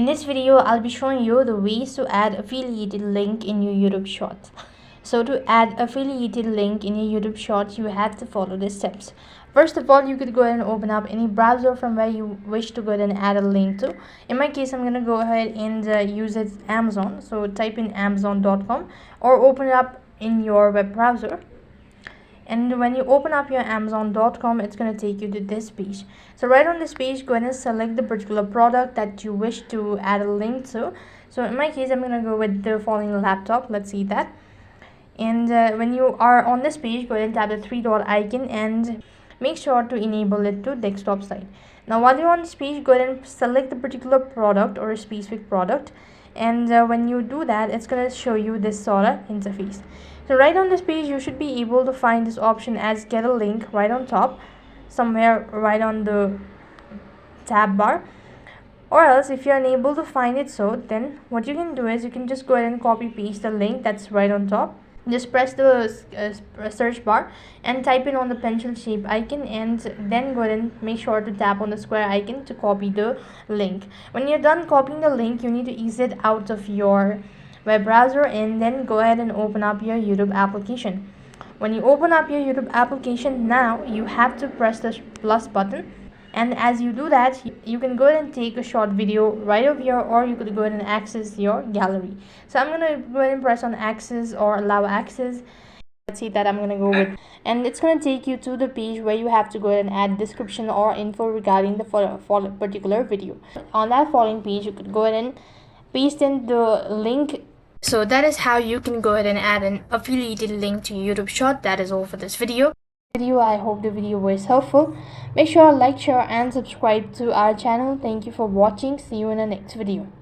In this video, I'll be showing you the ways to add affiliated link in your YouTube Shorts. So to add affiliated link in your YouTube Shorts, you have to follow the steps. First of all, you could go ahead and open up any browser from where you wish to go ahead and add a link to. In my case, I'm going to go ahead and use it Amazon. So type in amazon.com or open it up in your web browser. And when you open up your amazon.com, it's going to take you to this page. So right on this page, go ahead and select the particular product that you wish to add a link to. So in my case, I'm going to go with the following laptop. Let's see that. And when you are on this page, go ahead and tap the three dot icon and make sure to enable it to desktop side. Now while you're on this page, go ahead and select the particular product or a specific product. And when you do that, it's going to show you this sort of interface. So right on this page, you should be able to find this option as get a link right on top, somewhere right on the tab bar. Or else if you're unable to find it, so then what you can do is you can just go ahead and copy paste the link that's right on top. Just press the search bar and type in on the pencil shape icon, and then go ahead and make sure to tap on the square icon to copy the link. When you're done copying the link, you need to exit out of your web browser and then go ahead and open up your YouTube application. When you open up your YouTube application, now you have to press the plus button, and as you do that, you can go ahead and take a short video right over here, or you could go ahead and access your gallery. So I'm going to go ahead and press on access or allow access. Let's see that I'm going to go with, and it's going to take you to the page where you have to go ahead and add description or info regarding the particular video. On that following page, you could go ahead and paste in the link. So that is how you can go ahead and add an affiliated link to your YouTube short. That is all for this video. I hope the video was helpful. Make sure to like, share and subscribe to our channel. Thank you for watching. See you in the next video.